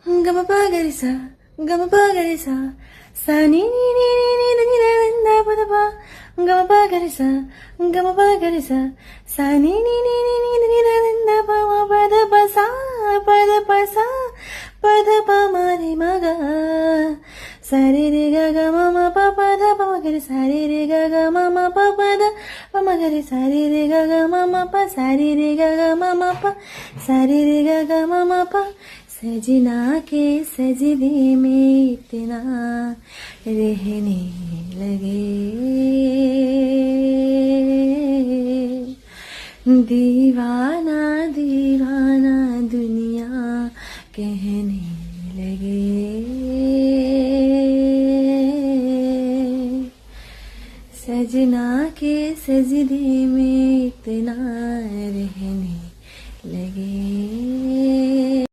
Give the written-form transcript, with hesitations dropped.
gama pa gari sa, gama pa gari sa, sa ni ni ni ni ni ni ni ni da pa da pa, gama pa gari sa, gama pa gari sa, sa ni ni ni ni ni ni ni da pa ma pa da pa sa, pa da pa sa, pa da pa ma ni ma ga, sa re re ga ga ma ma pa pa da pa ma gari sa re re ga ga ma ma pa pa da pa ma gari sa re re ga ga ma ma pa sa re re ga ga ma ma pa sa re re ga ga ma ma pa सजना के सजदे में इतना रहने लगे दीवाना दीवाना दुनिया कहने लगे सजना के सजदे में इतना रहने लगे